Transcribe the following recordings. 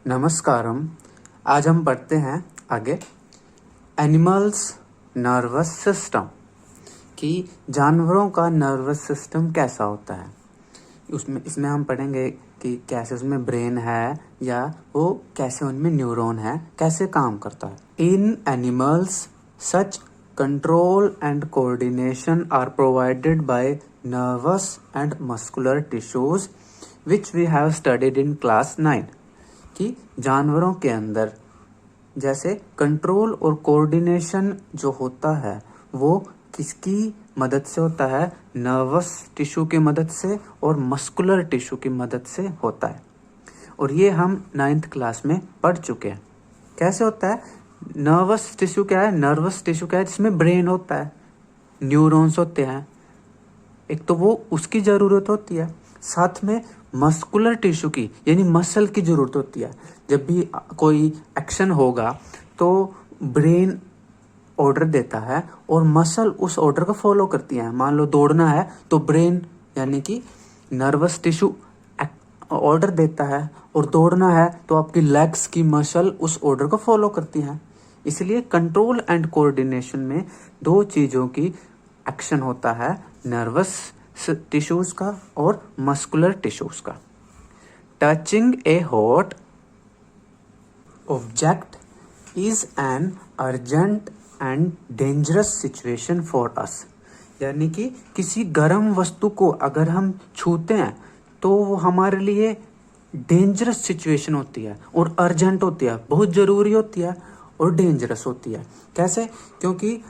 नमस्कारम। आज हम पढ़ते हैं आगे एनिमल्स नर्वस सिस्टम कि जानवरों का नर्वस सिस्टम कैसा होता है। इसमें हम पढ़ेंगे कि कैसे उसमें ब्रेन है या वो कैसे उनमें न्यूरॉन है, कैसे काम करता है। In animals such control and coordination are provided by nervous and muscular tissues which we have studied in class 9 कि जानवरों के अंदर जैसे कंट्रोल और कोऑर्डिनेशन जो होता है वो किसकी मदद से होता है, नर्वस टिश्यू की मदद से और मस्कुलर टिश्यू की मदद से होता है। और ये हम 9th क्लास में पढ़ चुके हैं। कैसे होता है? नर्वस टिश्यू क्या है? नर्वस टिश्यू क्या है? जिसमें ब्रेन होता है, न्यूरॉन्स होते हैं, एक तो वो उसकी ज़रूरत होती है, साथ में मस्कुलर टिश्यू की यानी मसल की ज़रूरत होती है। जब भी कोई एक्शन होगा तो ब्रेन ऑर्डर देता है और मसल उस ऑर्डर को फॉलो करती है। मान लो दौड़ना है तो ब्रेन यानी कि नर्वस टिश्यू ऑर्डर देता है, और दौड़ना है तो आपकी लेग्स की मसल उस ऑर्डर को फॉलो करती हैं। इसलिए कंट्रोल एंड कोऑर्डिनेशन में दो चीज़ों की एक्शन होता है, नर्वस टिश्यूज का और मस्कुलर टिश्यूज का। Touching A hot object is an urgent and dangerous situation for us. यानी कि किसी गर्म वस्तु को अगर हम छूते हैं तो वो हमारे लिए डेंजरस सिचुएशन होती है और अर्जेंट होती है, बहुत ज़रूरी होती है और डेंजरस होती है। कैसे? क्योंकि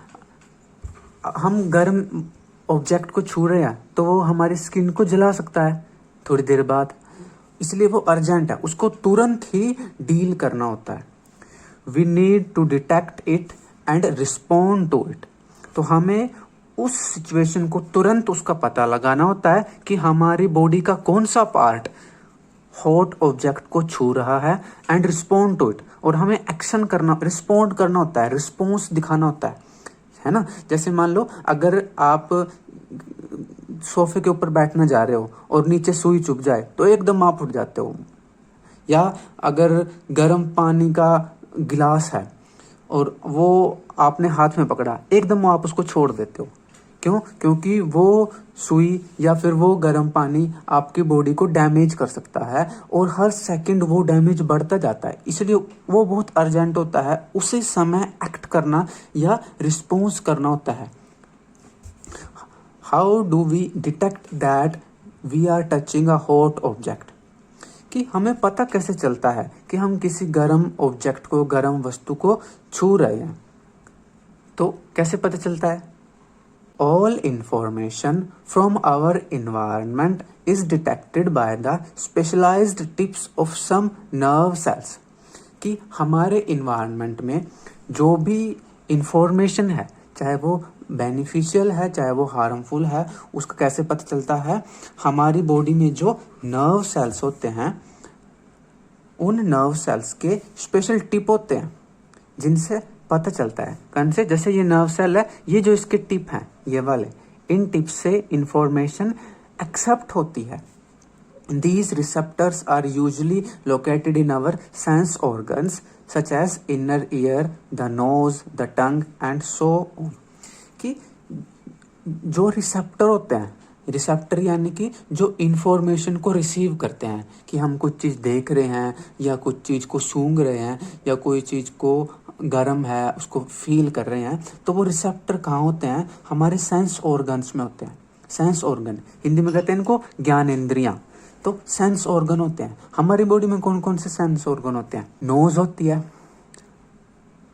हम गर्म ऑब्जेक्ट को छू रहे हैं तो वो हमारी स्किन को जला सकता है थोड़ी देर बाद, इसलिए वो अर्जेंट है, उसको तुरंत ही डील करना होता है। We need to detect it and respond to it. तो हमें उस सिचुएशन को तुरंत उसका पता लगाना होता है कि हमारी बॉडी का कौन सा पार्ट हॉट ऑब्जेक्ट को छू रहा है, एंड रिस्पॉन्ड टू इट। और हमें एक्शन करना, रिस्पॉन्ड करना होता है, रिस्पॉन्स दिखाना होता है ना। जैसे मान लो अगर आप सोफे के ऊपर बैठने जा रहे हो और नीचे सुई चुभ जाए तो एकदम आप उठ जाते हो, या अगर गर्म पानी का गिलास है और वो आपने हाथ में पकड़ा, एकदम आप उसको छोड़ देते हो। क्यों? क्योंकि वो सुई या फिर वो गर्म पानी आपकी बॉडी को डैमेज कर सकता है और हर सेकंड वो डैमेज बढ़ता जाता है, इसलिए वो बहुत अर्जेंट होता है, उसी समय एक्ट करना या रिस्पॉन्स करना होता है। How do we detect that we are touching a hot object? कि हमें पता कैसे चलता है कि हम किसी गर्म ऑब्जेक्ट को, गर्म वस्तु को छू रहे हैं? तो कैसे पता चलता है? All information from our environment is detected by the specialized tips of some nerve cells। कि हमारे environment में जो भी information है, चाहे वो बेनिफिशियल है चाहे वो हार्मफुल है, उसका कैसे पता चलता है? हमारी बॉडी में जो नर्व सेल्स होते हैं, उन नर्व सेल्स के स्पेशल टिप होते हैं जिनसे पता चलता है। कौन से? जैसे ये नर्व सेल है, ये जो इसके टिप हैं ये वाले, इन टिप से इंफॉर्मेशन एक्सेप्ट होती है। These receptors are usually located in our sense organs such as inner ear, the nose, the tongue and so on। कि जो रिसेप्टर होते हैं, रिसेप्टर यानी कि जो इंफॉर्मेशन को रिसीव करते हैं कि हम कुछ चीज़ देख रहे हैं या कुछ चीज़ को सूंघ रहे हैं या कोई चीज़ को गर्म है उसको फील कर रहे हैं, तो वो रिसेप्टर कहाँ होते हैं? हमारे सेंस ऑर्गन्स में होते हैं। सेंस ऑर्गन हिंदी में कहते हैं इनको ज्ञान इंद्रियाँ। तो सेंस ऑर्गन होते हैं। हमारी बॉडी में कौन कौन से सेंस ऑर्गन होते हैं? नोज होती है,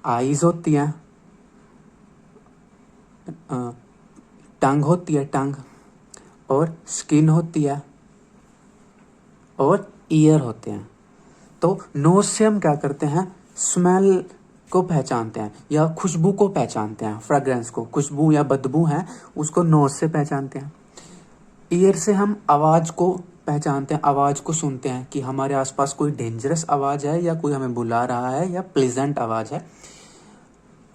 आईज होती है, टंग होती है, टंग, और स्किन होती है, और ईयर होते हैं। तो नोज से हम क्या करते हैं? स्मेल को पहचानते हैं या खुशबू को पहचानते हैं, फ्रेग्रेंस को, खुशबू या बदबू है उसको नोज से पहचानते हैं। ईयर से हम आवाज़ को पहचानते हैं, आवाज़ को सुनते हैं कि हमारे आसपास कोई डेंजरस आवाज़ है या कोई हमें बुला रहा है या प्लेजेंट आवाज़ है।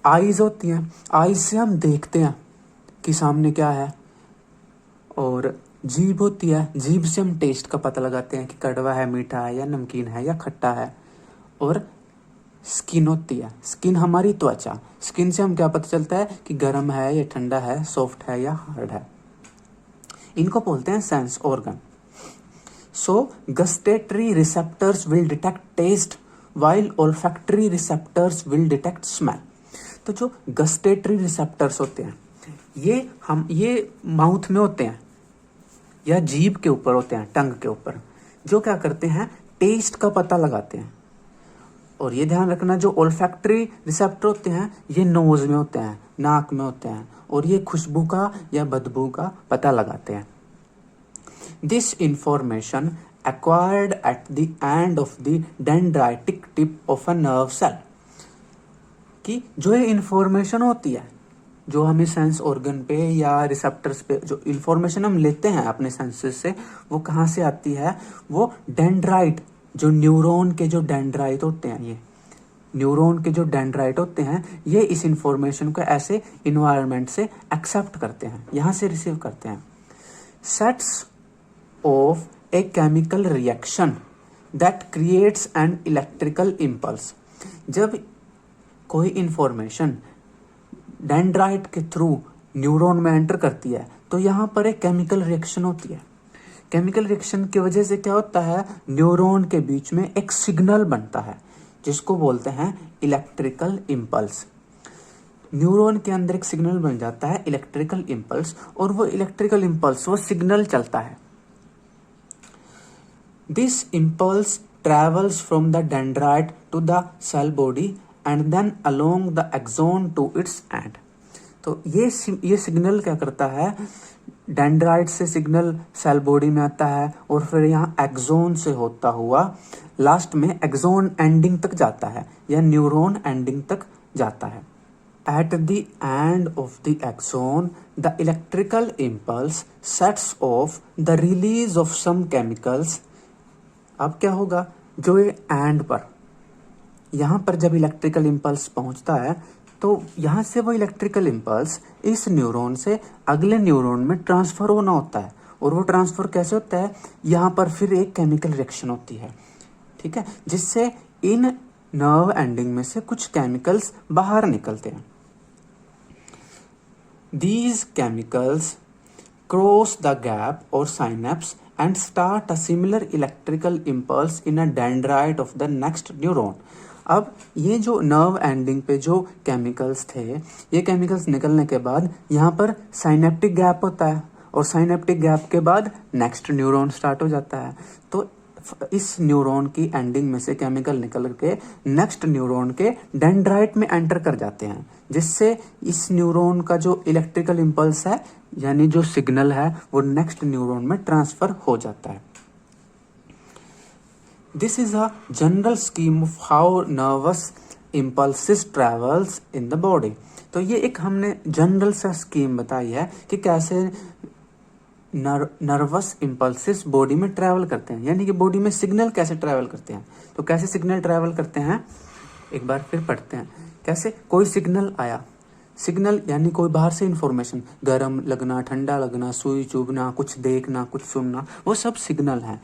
आईज होती हैं, आईज से हम देखते हैं कि सामने क्या है। और जीभ होती है, जीभ से हम टेस्ट का पता लगाते हैं कि कड़वा है, मीठा है या नमकीन है या खट्टा है। और स्किन होती है। स्किन हमारी त्वचा, स्किन से हम क्या पता चलता है कि गर्म है या ठंडा है, सॉफ्ट है या हार्ड है। इनको बोलते हैं sense organ. So gustatory receptors will detect taste while olfactory receptors will detect smell। तो जो गस्टेटरी रिसेप्टर्स होते हैं ये माउथ में होते हैं या जीभ के ऊपर होते हैं, टंग के ऊपर, जो क्या करते हैं टेस्ट का पता लगाते हैं। और ये ध्यान रखना जो ओल्फैक्टरी रिसेप्टर होते हैं ये नोज में होते हैं, नाक में होते हैं, और ये खुशबू का या बदबू का पता लगाते हैं। This information acquired at the end of the dendritic tip of a nerve cell। कि जो ये इंफॉर्मेशन होती है जो हमें सेंस ऑर्गन पे या रिसेप्टर्स पे जो इंफॉर्मेशन हम लेते हैं अपने सेंसेस से, वो कहाँ से आती है? वो डेंड्राइट, जो न्यूरॉन के जो डेंड्राइट होते हैं, ये न्यूरॉन के जो डेंड्राइट होते हैं ये इस इंफॉर्मेशन को ऐसे इन्वायरमेंट से एक्सेप्ट करते हैं, यहाँ से रिसीव करते हैं। Sets of a chemical reaction that creates an electrical impulse। जब कोई इंफॉर्मेशन डेंड्राइट के थ्रू न्यूरॉन में एंटर करती है तो यहाँ पर एक केमिकल रिएक्शन होती है। केमिकल रिएक्शन की वजह से क्या होता है, न्यूरॉन के बीच में एक सिग्नल बनता है जिसको बोलते हैं इलेक्ट्रिकल इम्पल्स। न्यूरॉन के अंदर एक सिग्नल बन जाता है इलेक्ट्रिकल इम्पल्स, और वो इलेक्ट्रिकल इम्पल्स वो सिग्नल चलता है। This impulse travels from the dendrite to the cell body and then along the axon to its end। तो ये सिग्नल क्या करता है, डेंड्राइट से सिग्नल सेल बॉडी में आता है और फिर यहाँ एक्सोन से होता हुआ लास्ट में एक्सोन एंडिंग तक जाता है या न्यूरॉन एंडिंग तक जाता है। At the end of the axon, the electrical impulse sets off the release of some chemicals। अब क्या होगा, जो ये एंड पर यहाँ पर जब इलेक्ट्रिकल इम्पल्स पहुंचता है तो यहाँ से वो इलेक्ट्रिकल इम्पल्स इस न्यूरॉन से अगले न्यूरॉन में ट्रांसफर होना होता है। और वो ट्रांसफर कैसे होता है, यहाँ पर फिर एक केमिकल रिएक्शन होती है, ठीक है, जिससे इन नर्व एंडिंग में से कुछ केमिकल्स बाहर निकलते हैं। These chemicals cross the gap or synapse and start a similar electrical impulse in a dendrite of the next neuron। अब ये जो नर्व एंडिंग पे जो केमिकल्स थे, ये केमिकल्स निकलने के बाद यहाँ पर साइनेप्टिक गैप होता है और साइनेप्टिक गैप के बाद नेक्स्ट न्यूरॉन स्टार्ट हो जाता है। तो इस न्यूरॉन की एंडिंग में से केमिकल निकल के नेक्स्ट न्यूरॉन के डेंड्राइट में एंटर कर जाते हैं, जिससे इस न्यूरॉन का जो इलेक्ट्रिकल इम्पल्स है यानी जो सिग्नल है वो नेक्स्ट न्यूरॉन में ट्रांसफर हो जाता है। This is a general scheme of how nervous impulses travels in the body. तो ये एक हमने जनरल सा स्कीम बताई है कि कैसे नर्वस इम्पल्सिस बॉडी में ट्रैवल करते हैं, यानी कि बॉडी में सिग्नल कैसे ट्रैवल करते हैं। तो कैसे सिग्नल ट्रैवल करते हैं, एक बार फिर पढ़ते हैं। कैसे, कोई सिग्नल आया, सिग्नल यानी कोई बाहर से इंफॉर्मेशन, गर्म लगना, ठंडा लगना, सुई चुभना, कुछ देखना, कुछ सुनना, वो सब सिग्नल है।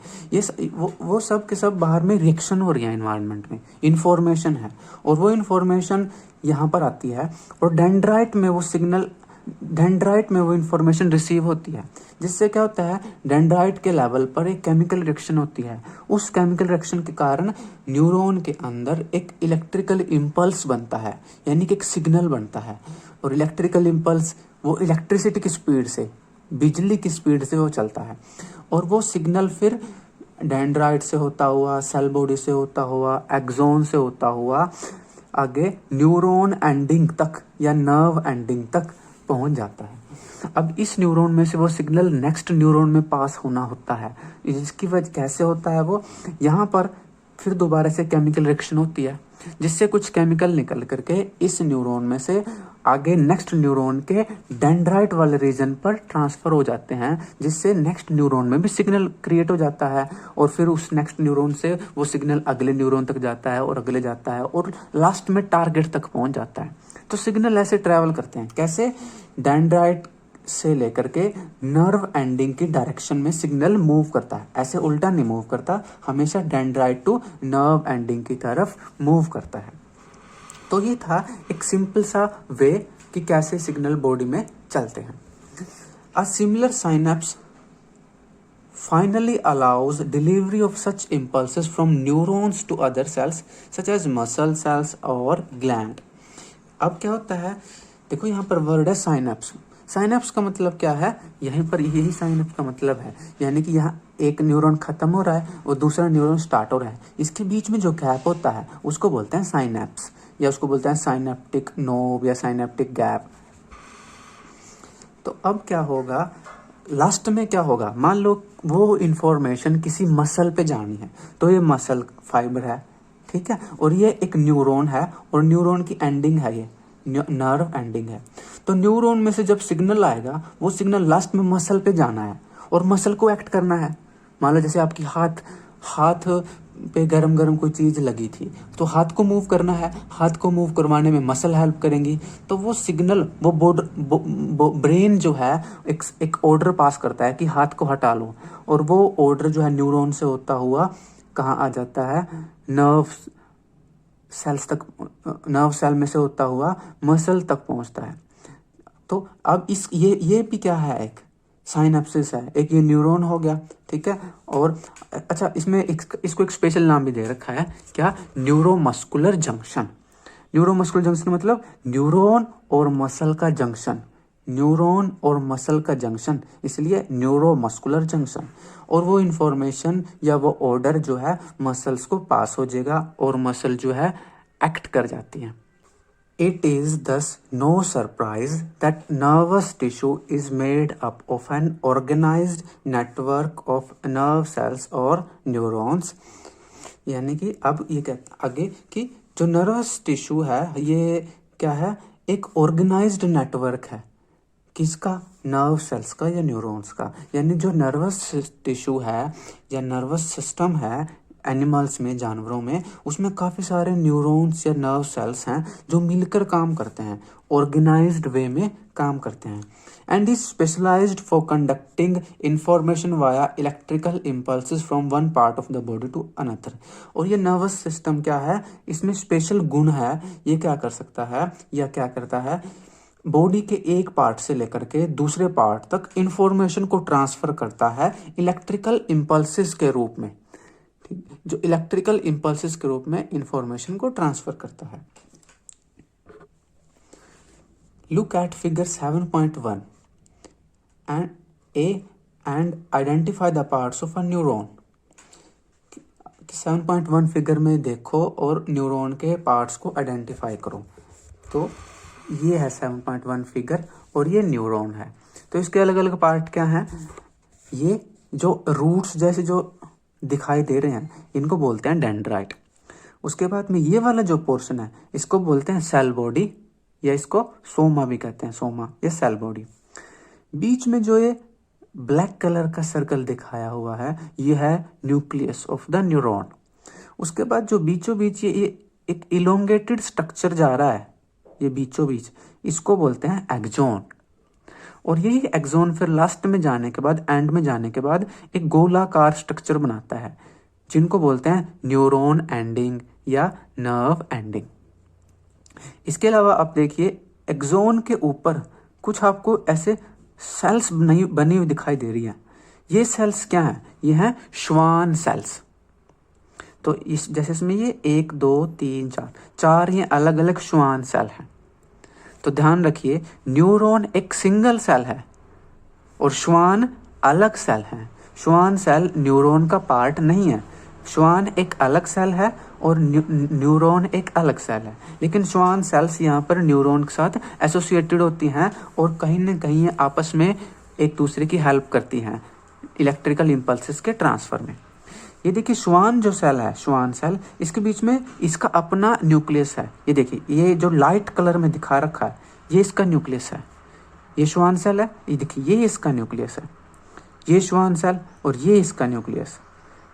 वो सब के सब बाहर में रिएक्शन हो रही है, एनवायरनमेंट में इंफॉर्मेशन है, और वो इंफॉर्मेशन यहाँ पर आती है और डेंड्राइट में वो इंफॉर्मेशन रिसीव होती है, जिससे क्या होता है, डेंड्राइट के लेवल पर एक केमिकल रिएक्शन होती है। उस केमिकल रिएक्शन के कारण न्यूरॉन के अंदर एक इलेक्ट्रिकल इम्पल्स बनता है, यानी कि एक सिग्नल बनता है। और इलेक्ट्रिकल इम्पल्स वो इलेक्ट्रिसिटी की स्पीड से, बिजली की स्पीड से वो चलता है, और वो सिग्नल फिर डेंड्राइट से होता हुआ, सेल बॉडी से होता हुआ, एक्सोन से होता हुआ आगे न्यूरॉन एंडिंग तक या नर्व एंडिंग तक पहुंच जाता है। अब इस न्यूरॉन में से वो सिग्नल नेक्स्ट न्यूरॉन में पास होना होता है, जिसकी वजह कैसे होता है, वो यहाँ पर फिर दोबारा से केमिकल रिएक्शन होती है, जिससे कुछ केमिकल निकल करके इस न्यूरॉन में से आगे नेक्स्ट न्यूरॉन के डेंड्राइट वाले रीजन पर ट्रांसफर हो जाते हैं, जिससे नेक्स्ट न्यूरॉन में भी सिग्नल क्रिएट हो जाता है, और फिर उस नेक्स्ट न्यूरॉन से वो सिग्नल अगले न्यूरॉन तक जाता है और अगले जाता है और लास्ट में टारगेट तक पहुंच जाता है। तो सिग्नल ऐसे ट्रैवल करते हैं। कैसे, डेंड्राइट से लेकर के नर्व एंडिंग की डायरेक्शन में सिग्नल मूव करता है, ऐसे उल्टा नहीं मूव करता, हमेशा डेंड्राइट टू नर्व एंडिंग की तरफ मूव करता है। तो ये था एक सिंपल सा वे कि कैसे सिग्नल बॉडी में चलते हैं। A similar synapse finally allows delivery of such impulses from neurons to other cells such as muscle cells or gland। अब क्या होता है, देखो यहाँ पर वर्ड है साइनेप्स। साइनेप्स का मतलब क्या है, यहीं पर यही साइनेप्स का मतलब है, यानी कि यहाँ एक न्यूरॉन खत्म हो रहा है और दूसरा न्यूरॉन स्टार्ट हो रहा है, इसके बीच में जो गैप होता है उसको बोलते हैं साइनेप्स, या उसको बोलते हैं साइनेप्टिक नोब या साइनेप्टिक गैप। तो अब क्या होगा, लास्ट में क्या होगा, मान लो वो इंफॉर्मेशन किसी मसल पे जानी है, तो ये मसल फाइबर है, ठीक है, और ये एक न्यूरॉन है और न्यूरॉन की एंडिंग है, ये नर्व एंडिंग है। तो न्यूरॉन में से जब सिग्नल आएगा वो सिग्नल लास्ट में मसल पे जाना है और मसल को एक्ट करना है। मान लो जैसे आपकी हाथ पे गरम गरम कोई चीज लगी थी, तो हाथ को मूव करना है, हाथ को मूव करवाने में मसल हेल्प करेंगी, तो वो सिग्नल वो ब्रेन जो है एक ऑर्डर पास करता है कि हाथ को हटा लो, और वो ऑर्डर जो है न्यूरॉन से होता हुआ कहाँ आ जाता है, नर्व सेल्स तक, नर्व सेल में से होता हुआ मसल तक पहुंचता है। तो अब ये भी क्या है, एक साइनेप्सिस है, एक ये न्यूरॉन हो गया, ठीक है। और अच्छा, इसमें इसको एक स्पेशल नाम भी दे रखा है, क्या, न्यूरोमस्कुलर जंक्शन। न्यूरोमस्कुलर जंक्शन मतलब न्यूरॉन और मसल का जंक्शन, न्यूरॉन और मसल का जंक्शन, इसलिए न्यूरोमस्कुलर जंक्शन। और वो इंफॉर्मेशन या वो ऑर्डर जो है मसल्स को पास हो जाएगा और मसल जो है एक्ट कर जाती है। It is thus no surprise that nervous tissue is made up of an organized network of nerve cells or neurons। यानी कि अब ये कहता आगे कि जो नर्वस टिश्यू है ये क्या है, एक ऑर्गेनाइज्ड नेटवर्क है, किसका, नर्व सेल्स का या न्यूरॉन्स का। यानी जो नर्वस टिश्यू है या नर्वस सिस्टम है एनिमल्स में, जानवरों में, उसमें काफ़ी सारे न्यूरॉन्स या नर्व सेल्स हैं जो मिलकर काम करते हैं, ऑर्गेनाइज्ड वे में काम करते हैं। And is specialised for conducting information via electrical impulses from one part of the body to another. और ये नर्वस सिस्टम क्या है, इसमें स्पेशल गुण है, ये क्या कर सकता है या क्या करता है, बॉडी के एक पार्ट से लेकर के दूसरे पार्ट तक इंफॉर्मेशन को ट्रांसफर करता है इलेक्ट्रिकल इम्पल्सेस के रूप में, जो इलेक्ट्रिकल इंपल्सेस के रूप में इंफॉर्मेशन को ट्रांसफर करता है। Look at figure 7.1 and identify the parts of a neuron. 7.1 figure में देखो और न्यूरॉन के पार्ट्स को आइडेंटिफाई करो। तो ये है 7.1 फिगर और ये न्यूरॉन है। तो इसके अलग अलग पार्ट क्या हैं, ये जो रूट्स जैसे जो दिखाई दे रहे हैं इनको बोलते हैं डेंड्राइट। उसके बाद में ये वाला जो पोर्शन है इसको बोलते हैं सेल बॉडी, या इसको सोमा भी कहते हैं, सोमा, ये सेल बॉडी। बीच में जो ये ब्लैक कलर का सर्कल दिखाया हुआ है ये है न्यूक्लियस ऑफ द न्यूरॉन। उसके बाद जो बीचों बीच ये एक इलोंगेटेड स्ट्रक्चर जा रहा है, ये बीचों बीच, इसको बोलते हैं एक्सॉन। और यही एक्सॉन फिर लास्ट में जाने के बाद, एंड में जाने के बाद एक गोलाकार स्ट्रक्चर बनाता है जिनको बोलते हैं न्यूरॉन एंडिंग या नर्व एंडिंग। इसके अलावा आप देखिए एक्सॉन के ऊपर कुछ आपको ऐसे सेल्स बनी हुई दिखाई दे रही है। ये सेल्स क्या है, ये हैं श्वान सेल्स। तो इस जैसे इसमें ये 1 2 3 4 ये अलग अलग श्वान सेल हैं। तो ध्यान रखिए न्यूरॉन एक सिंगल सेल है और श्वान अलग सेल है। श्वान सेल न्यूरॉन का पार्ट नहीं है, श्वान एक अलग सेल है और न्यूरॉन एक अलग सेल है। लेकिन श्वान सेल्स यहाँ पर न्यूरॉन के साथ एसोसिएटेड होती हैं और कहीं ना कहीं आपस में एक दूसरे की हेल्प करती हैं इलेक्ट्रिकल इम्पल्सेस के ट्रांसफर में। ये देखिए श्वान जो सेल है, श्वान सेल, इसके बीच में इसका अपना न्यूक्लियस है। ये देखिए ये जो लाइट कलर में दिखा रखा है ये इसका न्यूक्लियस है, ये श्वान सेल है। ये देखिए ये इसका न्यूक्लियस है, ये श्वान सेल और ये इसका न्यूक्लियस,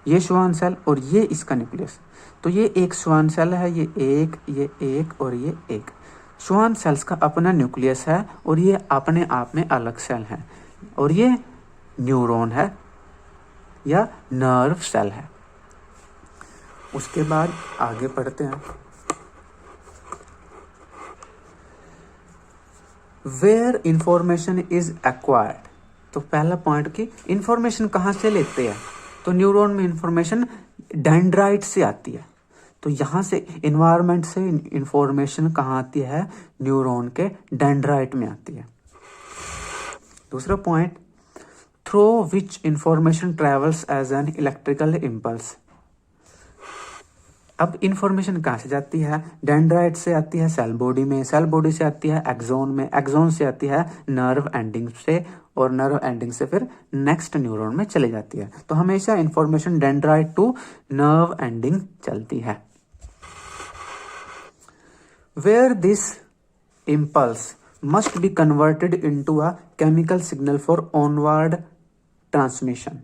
ये श्वान सेल और ये इसका न्यूक्लियस। तो ये एक श्वान सेल है, ये एक और ये एक। श्वान सेल्स का अपना न्यूक्लियस है और ये अपने आप में अलग सेल है और ये न्यूरॉन है या नर्व सेल है। उसके बाद आगे पढ़ते हैं। Where information is acquired. तो पहला पॉइंट कि इंफॉर्मेशन कहाँ से लेते हैं, तो न्यूरॉन में इंफॉर्मेशन डेंड्राइट से आती है। तो यहाँ से इन्वायरमेंट से इंफॉर्मेशन कहाँ आती है, न्यूरॉन के डेंड्राइट में आती है। दूसरा point, through which information travels as an electrical impulse. अब इंफॉर्मेशन कहाँ से जाती है, डेंड्राइट से आती है सेल बॉडी में, सेल बॉडी से आती है एक्सोन में, एक्सोन से आती है नर्व एंडिंग से और नर्व एंडिंग से फिर नेक्स्ट न्यूरॉन में चली जाती है। तो हमेशा information dendrite to nerve ending चलती है। Where this impulse must be converted into a chemical signal for onward transmission.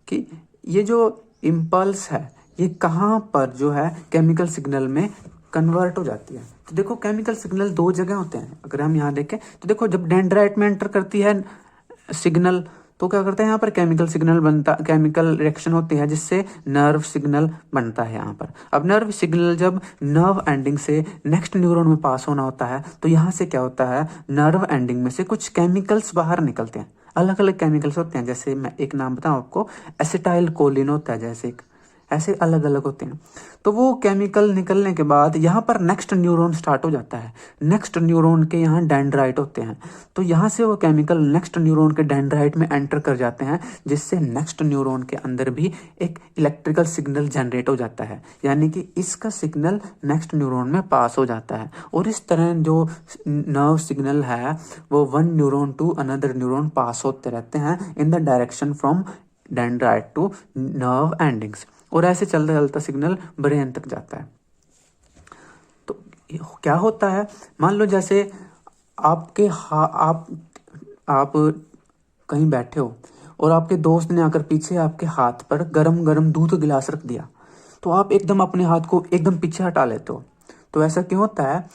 कि ये जो इम्पल्स है ये कहाँ पर जो है केमिकल सिग्नल में कन्वर्ट हो जाती है। तो देखो केमिकल सिग्नल दो जगह होते हैं। अगर हम यहाँ देखें तो देखो जब डेंड्राइट में एंटर करती है सिग्नल तो क्या करते हैं, यहाँ पर केमिकल सिग्नल बनता, केमिकल रिएक्शन होती है जिससे नर्व सिग्नल बनता है यहाँ पर। अब नर्व सिग्नल जब नर्व एंडिंग से नेक्स्ट न्यूरॉन में पास होना होता है तो यहाँ से क्या होता है, नर्व एंडिंग में से कुछ केमिकल्स बाहर निकलते हैं। अलग अलग केमिकल्स होते हैं, जैसे मैं एक नाम बताऊँ आपको, एसिटाइल कोलिन होता है, जैसे एक ऐसे अलग अलग होते हैं। तो वो केमिकल निकलने के बाद यहाँ पर नेक्स्ट न्यूरॉन स्टार्ट हो जाता है। नेक्स्ट न्यूरॉन के यहाँ डेंड्राइट होते हैं, तो यहाँ से वो केमिकल नेक्स्ट न्यूरॉन के डेंड्राइट में एंटर कर जाते हैं, जिससे नेक्स्ट न्यूरॉन के अंदर भी एक इलेक्ट्रिकल सिग्नल जनरेट हो जाता है, यानी कि इसका सिग्नल नेक्स्ट न्यूरॉन में पास हो जाता है। और इस तरह जो नर्व सिग्नल है वो one neuron to another neuron pass होते रहते हैं in the direction from dendrite to nerve endings, और ऐसे चलता चलता सिग्नल ब्रेन तक जाता है। तो क्या होता है, मान लो जैसे आपके आप कहीं बैठे हो और आपके दोस्त ने आकर पीछे आपके हाथ पर गरम गरम दूध का गिलास रख दिया, तो आप एकदम अपने हाथ को एकदम पीछे हटा लेते हो। तो ऐसा क्यों होता है,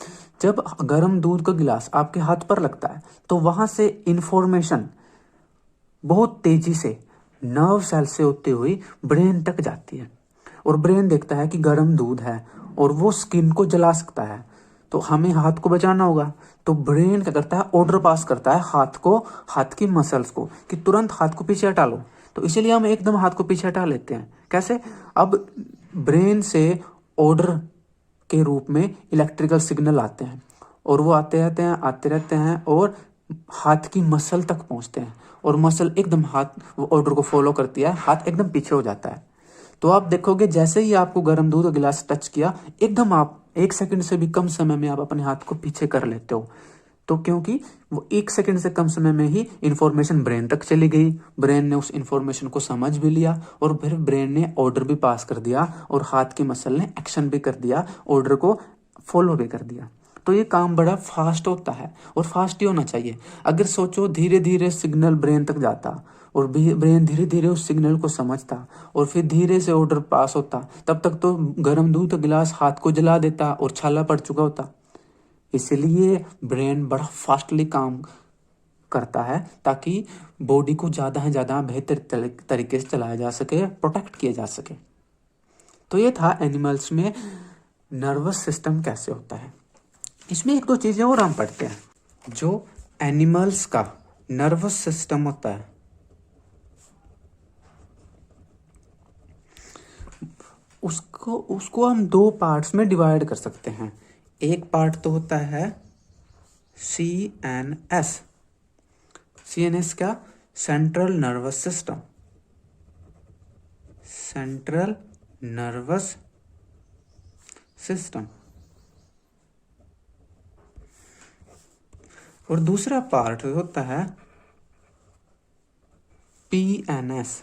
जब गरम दूध का गिलास आपके हाथ पर लगता है तो वहां से इंफॉर्मेशन बहुत तेजी से नर्व सेल से होते हुए ब्रेन तक जाती है, और ब्रेन देखता है कि गर्म दूध है और वो स्किन को जला सकता है, तो हमें हाथ को बचाना होगा। तो ब्रेन क्या करता है, ऑर्डर पास करता है हाथ को, हाथ की मसल्स को, कि तुरंत हाथ को पीछे हटा लो। तो इसीलिए हम एकदम हाथ को पीछे हटा लेते हैं। कैसे, अब ब्रेन से ऑर्डर के रूप में इलेक्ट्रिकल सिग्नल आते हैं और वो आते रहते हैं और हाथ की मसल तक पहुंचते हैं, और मसल एकदम हाथ ऑर्डर को फॉलो करती है, हाथ एकदम पीछे हो जाता है। तो आप देखोगे जैसे ही आपको गर्म दूध का गिलास टच किया, एकदम आप 1 सेकंड से भी कम समय में आप अपने हाथ को पीछे कर लेते हो। तो क्योंकि वो 1 सेकंड से कम समय में ही इंफॉर्मेशन ब्रेन तक चली गई, ब्रेन ने उस इंफॉर्मेशन को समझ भी लिया और फिर ब्रेन ने ऑर्डर भी पास कर दिया और हाथ की मसल ने एक्शन भी कर दिया, ऑर्डर को फॉलो भी कर दिया। तो ये काम बड़ा फास्ट होता है और फास्ट ही होना चाहिए। अगर सोचो धीरे धीरे सिग्नल ब्रेन तक जाता और ब्रेन धीरे धीरे उस सिग्नल को समझता और फिर धीरे से ऑर्डर पास होता, तब तक तो गर्म दूध का गिलास हाथ को जला देता और छाला पड़ चुका होता। इसलिए ब्रेन बड़ा फास्टली काम करता है ताकि बॉडी को ज़्यादा से ज़्यादा बेहतर तरीके से चलाया जा सके, प्रोटेक्ट किया जा सके। तो ये था एनिमल्स में नर्वस सिस्टम कैसे होता है। इसमें 1-2 चीज़ें और हम पढ़ते हैं। जो एनिमल्स का नर्वस सिस्टम होता है उसको हम 2 पार्ट्स में डिवाइड कर सकते हैं। एक पार्ट तो होता है CNS। CNS क्या, central nervous system, central nervous system. और दूसरा पार्ट होता है PNS।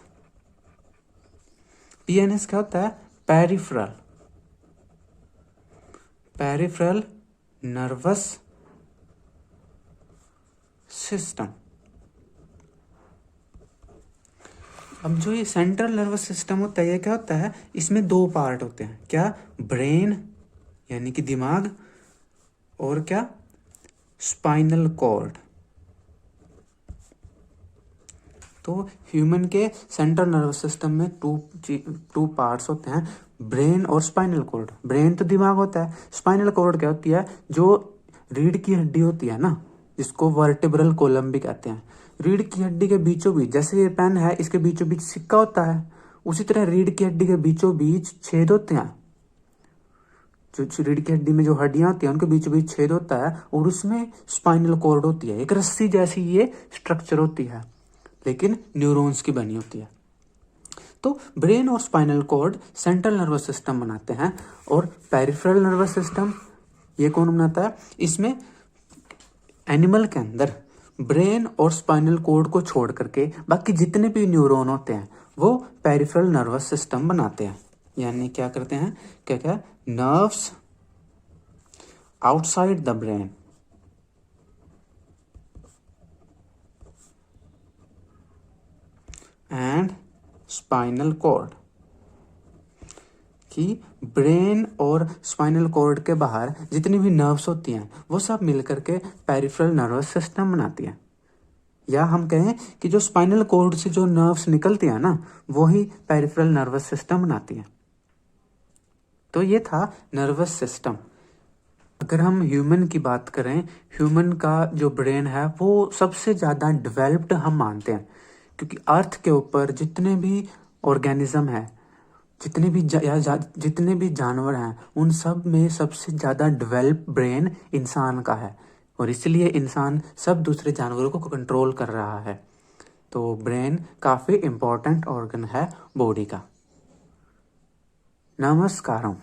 PNS क्या होता है, पेरिफेरल नर्वस सिस्टम। अब जो ये सेंट्रल नर्वस सिस्टम होता है, ये क्या होता है, इसमें 2 पार्ट होते हैं। क्या, ब्रेन यानी कि दिमाग और क्या, स्पाइनल कॉर्ड। तो ह्यूमन के सेंट्रल नर्वस सिस्टम में टू पार्ट्स होते हैं, ब्रेन और स्पाइनल कॉर्ड। ब्रेन तो दिमाग होता है, स्पाइनल कॉर्ड क्या होती है, जो रीढ़ की हड्डी होती है ना, जिसको वर्टेब्रल कॉलम भी कहते हैं। रीढ़ की हड्डी के बीचों बीच, जैसे ये पेन है, इसके बीचों बीच सिक्का होता है, उसी तरह रीढ़ की हड्डी के बीचों बीच छेद होते हैं। जो रीढ़ की हड्डी में जो हड्डियां होती हैं उनके बीचों बीच छेद होता है, और उसमें स्पाइनल कॉर्ड होती है। एक रस्सी जैसी ये स्ट्रक्चर होती है, लेकिन न्यूरॉन्स की बनी होती है। तो ब्रेन और spinal cord central nervous system बनाते हैं। और पेरिफेरल नर्वस सिस्टम ये कौन बनाता है? इसमें एनिमल के अंदर ब्रेन और स्पाइनल कॉर्ड को छोड़ करके बाकी जितने भी न्यूरॉन होते हैं वो पेरिफेरल नर्वस सिस्टम बनाते हैं। यानी क्या करते हैं, क्या क्या, nerves outside the brain and spinal cord, कि ब्रेन और स्पाइनल कॉर्ड के बाहर जितनी भी नर्व्स होती हैं वो सब मिलकर के पेरिफेरल नर्वस सिस्टम बनाती हैं। या हम कहें कि जो स्पाइनल कॉर्ड से जो नर्व्स निकलती हैं ना, वो ही पेरिफेरल नर्वस सिस्टम बनाती हैं। तो ये था नर्वस सिस्टम। अगर हम ह्यूमन की बात करें, ह्यूमन का जो ब्रेन है वो सबसे ज़्यादा डेवलप्ड हम मानते हैं, क्योंकि अर्थ के ऊपर जितने भी ऑर्गेनिज्म है, जितने भी जानवर हैं, उन सब में सबसे ज़्यादा डेवलप ब्रेन इंसान का है, और इसलिए इंसान सब दूसरे जानवरों को कंट्रोल कर रहा है। तो ब्रेन काफ़ी इम्पोर्टेंट ऑर्गन है बॉडी का। नमस्कार।